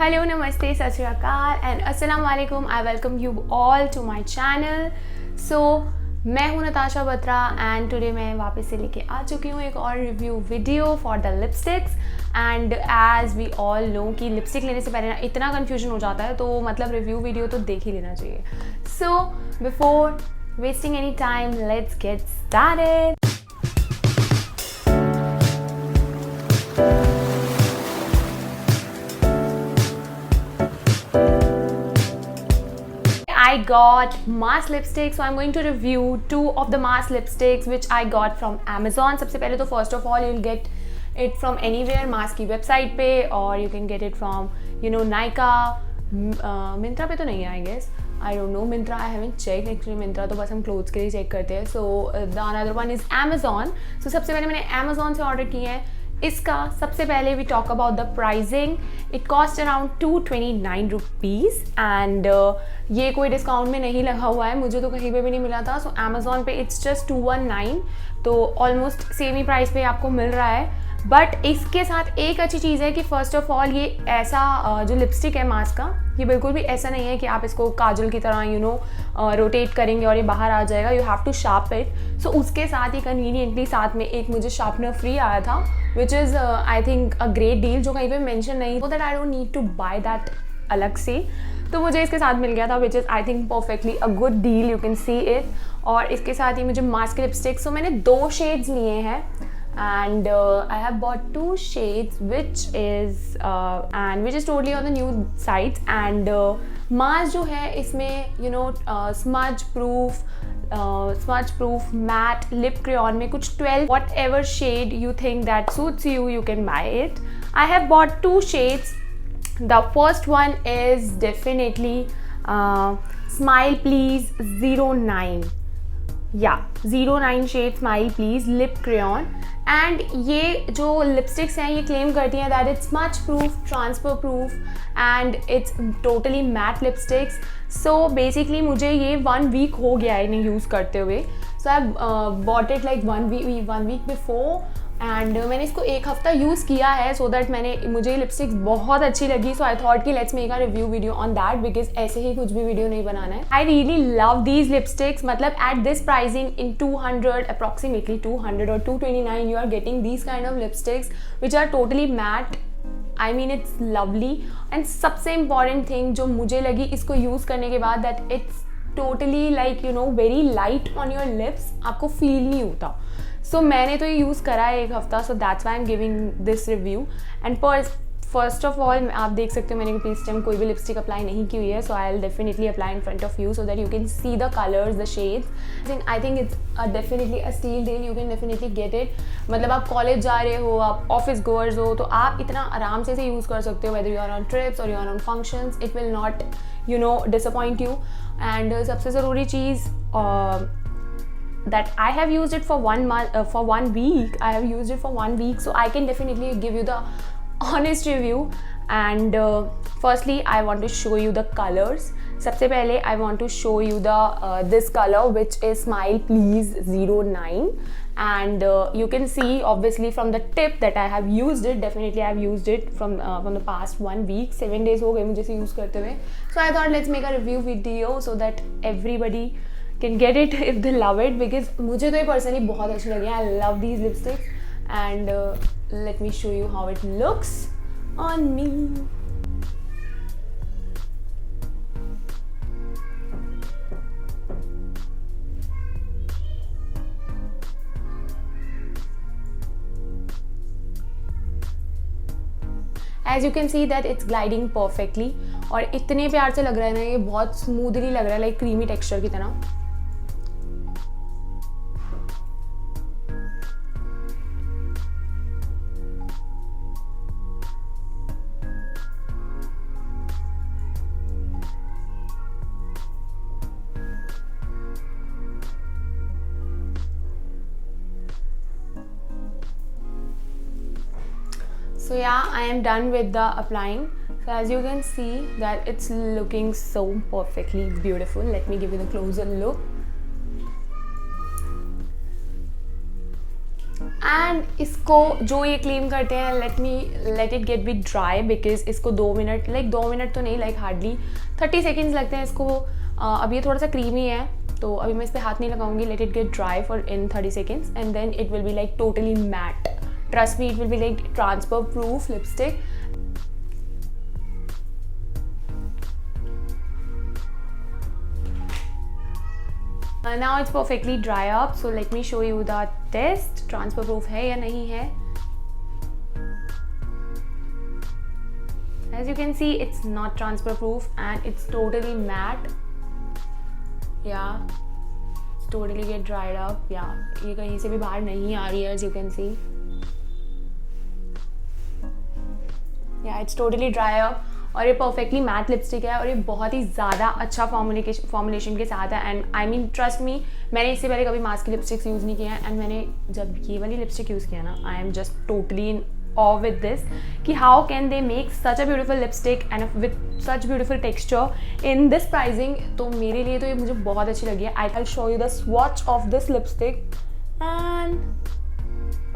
Hello, namaste, sat shri akal and assalamu alaikum. I welcome you all to my channel. So मैं हूँ Natasha Batra and today मैं वापस से लेके आ चुकी हूँ एक और review video for the lipsticks. And as we all know कि लिपस्टिक लेने से पहले ना इतना कन्फ्यूजन हो जाता है, तो मतलब रिव्यू वीडियो तो देख ही लेना चाहिए. So before wasting any time let's get started. I got mask lipsticks, so I'm going to review two of the mask lipsticks which I got from Amazon. सबसे पहले तो first of all you'll get it from anywhere, mask की website पे, और you can get it from Nykaa, Myntra पे तो नहीं है I guess. I don't know, Myntra I haven't checked actually. Myntra तो बस हम clothes के लिए check करते हैं. So the another one is Amazon. So सबसे पहले मैंने Amazon से order की है. इसका सबसे पहले we talk about the pricing. It cost around 229 rupees and ये कोई डिस्काउंट में नहीं लगा हुआ है, मुझे तो कहीं पे भी नहीं मिला था. सो अमेज़ॉन पे इट्स जस्ट 219, तो ऑलमोस्ट सेम ही प्राइस पे आपको मिल रहा है. बट इसके साथ एक अच्छी चीज़ है कि फ़र्स्ट ऑफ ऑल ये ऐसा जो लिपस्टिक है मास्क का, ये बिल्कुल भी ऐसा नहीं है कि आप इसको काजल की तरह रोटेट करेंगे और ये बाहर आ जाएगा. You have to sharp it. So उसके साथ ही कन्वीनियंटली साथ में एक मुझे शार्पनर फ्री आया था, which is I think a great deal, जो कहीं पे मेंशन नहीं, so that I don't need to buy that अलग से. तो मुझे इसके साथ मिल गया था, which is I think perfectly a good deal, you can see it. और इसके साथ ही मुझे मास्क लिपस्टिक, सो मैंने 2 शेड्स लिए हैं. And I have bought 2 shades which is totally on the new sites. And mask जो है इसमें smudge proof matte lip crayon में कुछ 12 whatever shade you think that suits you, you can buy it. I have bought 2 shades. The first one is definitely Smile Please 09. या 09 shade smile please lip crayon. And ये जो lipsticks हैं ये claim करती हैं that it's smudge proof, transfer proof and it's totally matte lipsticks. So basically मुझे ये 1 week हो गया है इन्हें यूज़ करते हुए. So I bought it like 1 week before and मैंने इसको 1 हफ्ता यूज़ किया है. सो दैट मुझे लिपस्टिक्स बहुत अच्छी लगी. सो आई थॉट कि let's make a review video on that, because ऐसे ही कुछ भी वीडियो नहीं बनाना है. I really love these lipsticks. मतलब at this pricing in 200 approximately 200 और 229 you are getting these kind of lipsticks which are totally matte. I mean it's lovely. And सबसे इम्पॉर्टेंट थिंग जो मुझे लगी इसको यूज़ करने के बाद, that it's totally like very light on your lips, आपको फील नहीं होता. सो मैंने तो ये यूज़ करा है 1 हफ्ता, so that's why I am giving this review. And first of all आप देख सकते हो मैंने इस टाइम कोई भी लिपस्टिक अप्लाई नहीं की हुई है. So I will definitely apply in front of you so that you can see the colours, the shades. I think it's definitely a steal deal, you can definitely get it. मतलब आप college जा रहे हो, आप office goers हो, तो आप इतना आराम से इसे यूज़ कर सकते हो, whether you are on trips और you are on functions. It will not disappoint you. And सबसे ज़रूरी चीज़ that I have used it for 1 month, for 1 week. I have used it for 1 week, so I can definitely give you the honest review. And firstly I want to show you the colors. सबसे पहले I want to show you the this color which is Smile Please 09. And you can see obviously from the tip that I have used it. Definitely I have used it from the past 1 week. 7 days हो गए मुझे इसे use करते हुए. So I thought let's make a review video so that everybody can get it if they love it, because मुझे तो ये personally बहुत अच्छी लगी. I love these lipsticks and let me show you how it looks on me. As you can see that it's gliding perfectly और इतने प्यार से लग रहा है ना, ये बहुत स्मूथली लग रहा है, लाइक क्रीमी टेक्सचर की तरह. So yeah, I am done with the applying. So as you can see that it's looking so perfectly beautiful. Let me give you the closer look. And इसको जो ये claim करते हैं let it get be dry, because इसको 2 minute, like 2 minute तो नहीं, like hardly 30 seconds लगते हैं इसको। अब ये थोड़ा सा क्रीमी है तो अभी मैं इस पर हाथ नहीं लगाऊंगी। Let it get dry for in 30 seconds and then it will be like totally matte. Trust me, it will be like transfer proof lipstick. Now it's perfectly dry up, so let me show you the test, transfer proof है या नहीं है। As you can see, it's not transfer proof and it's totally matte. Yeah, it's totally get dried up. Yeah, ये कहीं से भी बाहर नहीं आ रही है, as you can see. Yeah, it's totally dry up. और ये परफेक्टली मैट लिपस्टिक है और ये बहुत ही ज़्यादा अच्छा फॉर्मुलेशन के साथ है। And I mean trust me, मैंने इससे पहले कभी मास्क की लिपस्टिक्स यूज़ नहीं किया है एंड मैंने जब ये वाली लिपस्टिक यूज़ किया ना, I am just totally in awe with this कि how can they make such a beautiful lipstick and with such beautiful texture in this pricing. तो मेरे लिए तो ये मुझे बहुत अच्छी लगी है। I will show you the swatch of this lipstick and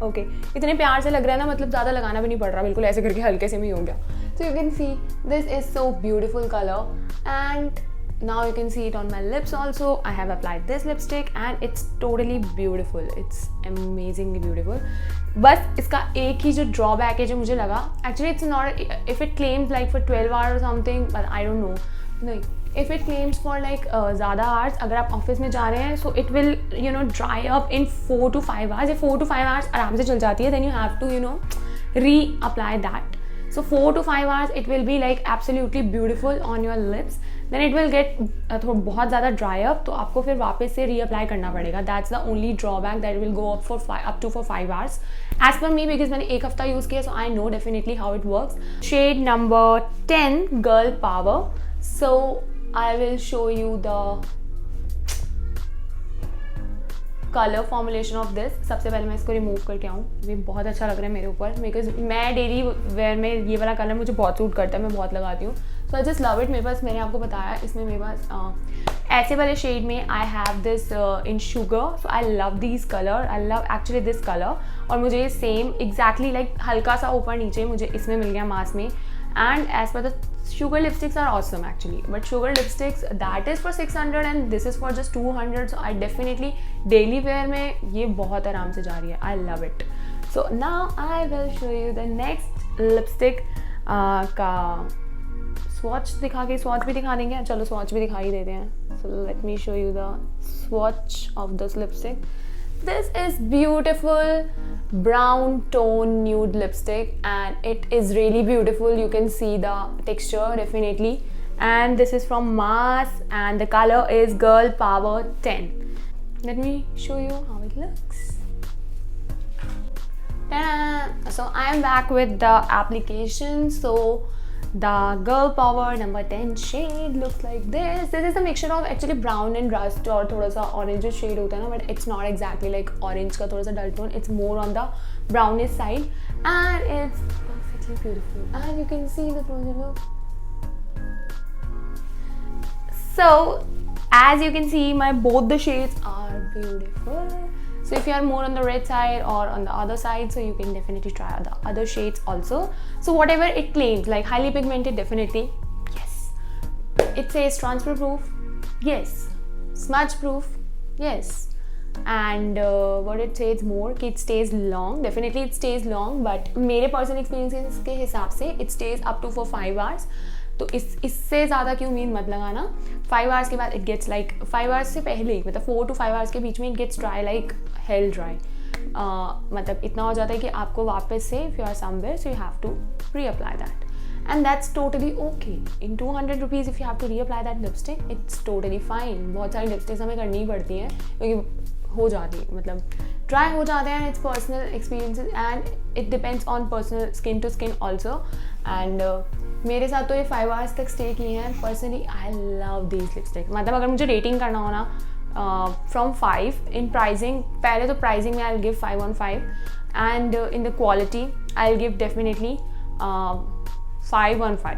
okay, इतने प्यार से लग रहा है ना, मतलब ज़्यादा लगाना भी नहीं पड़ रहा, बिल्कुल ऐसे करके हल्के से में ही हो गया। So you can see this is so beautiful color and now you can see it on my lips also. I have applied this lipstick and it's totally beautiful. It's amazingly beautiful. बस इसका एक ही जो drawback है जो मुझे लगा, actually it's not, if it claims like for 12 hours or something, but I don't know. नहीं, if it claims for like ज़्यादा hours, अगर आप ऑफिस में जा रहे हैं so it will you know dry up in 4 to 5 hours. ये 4 to 5 hours आराम से चल जाती है, then you have to you know re-apply that. So 4 to 5 hours it will be like absolutely beautiful on your lips. Then it will get बहुत ज़्यादा dry up, तो आपको फिर वापस से reapply करना पड़ेगा. That's the only drawback that will go up to 5 hours. As per me, because मैंने एक हफ्ता यूज़ किया, so I know definitely how it works. Shade number 10, Girl Power. So I will show you the colour formulation of this. सबसे पहले मैं इसको remove करके आऊँ, ये बहुत अच्छा लग रहा है मेरे ऊपर, बिकॉज मैं डेली वेयर में ये वाला कलर मुझे बहुत सूट करता है, मैं बहुत लगाती हूँ। सो आई जस्ट लव इट। मेरे पास, मैंने आपको बताया, इसमें मेरे पास ऐसे वाले शेड में I have this in sugar. So I love this colour, I love actually this colour. और मुझे ये सेम एग्जैक्टली लाइक हल्का सा ऊपर नीचे मुझे इसमें मिल गया मास्क में। And as per the sugar lipsticks are awesome actually, but sugar lipsticks that is for 600 and this is for just 200, so I definitely daily wear में ये बहुत आराम से जा रही है। I love it. So now I will show you the next lipstick का swatch दिखा के, swatch भी दिखा देंगे, चलो swatch भी दिखा ही देते हैं। So let me show you the swatch of this lipstick. This is beautiful brown tone nude lipstick and it is really beautiful. You can see the texture definitely, and this is from Mars and the color is Girl Power 10. Let me show you how it looks. Ta-da! So I am back with the application. So the Girl Power number 10 shade looks like this. This is a mixture of actually brown and rust और थोड़ा सा orange shade होता है ना, but it's not exactly like orange का थोड़ा सा dull tone. It's more on the brownish side and it's perfectly beautiful. And you can see the closer look. So as you can see, both the shades are beautiful. So if you are more on the red side or on the other side, so you can definitely try out the other shades also. So whatever it claims, like highly pigmented, definitely yes. It says transfer proof, yes. Smudge proof, yes. And what it says more, कि it stays long. Definitely it stays long, but मेरे personal experiences के हिसाब से it stays up to for 5 hours. तो इससे ज़्यादा की उम्मीद मत लगाना। 5 hours के बाद इट गेट्स लाइक 5 hours से पहले ही, मतलब 4 to 5 hours के बीच में it gets dry like hell dry. मतलब इतना हो जाता है कि आपको वापस से if you are somewhere so you have to reapply that and that's totally okay. In 200 rupees if you have to reapply that lipstick, it's totally fine. बहुत सारी लिपस्टिक्स हमें करनी ही पड़ती हैं क्योंकि हो जाती है, मतलब ड्राई हो जाते हैं। It's personal experiences and it depends on personal skin to skin also. And मेरे साथ तो ये 5 hours तक स्टे किए हैं। Personally I love this lipstick. मतलब अगर मुझे रेटिंग करना हो ना फ्रॉम 5 इन प्राइसिंग, पहले तो प्राइसिंग में I will give 5 on 5 and in the quality I will give definitely 5 on 5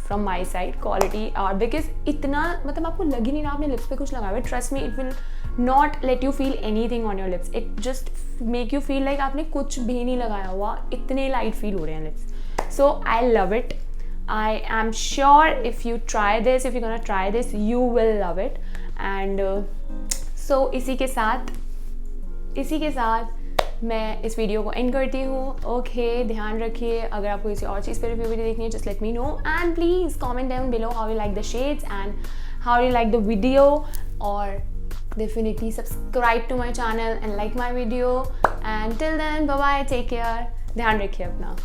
from my side quality. और बिकॉज इतना मतलब आपको लग ही नहीं रहा आपने लिप्स पे कुछ लगाया। Trust me, it will not let you feel any thing on your lips, it just make you feel like आपने कुछ भी नहीं लगाया हुआ, इतने लाइट फील हो रहे हैं lips. So I love it. I am sure if you try this, if you're gonna try this, you will love it. And so इसी के साथ मैं इस वीडियो को एंड करती हूँ. ओके, ध्यान रखिए. अगर आपको किसी और चीज़ पर रिव्यू वीडियो देखनी है, just let me know and please comment down below how you like the shades and how you like the video. और definitely subscribe to my channel and like my video. And till then, bye bye, take care. ध्यान रखिए अपना.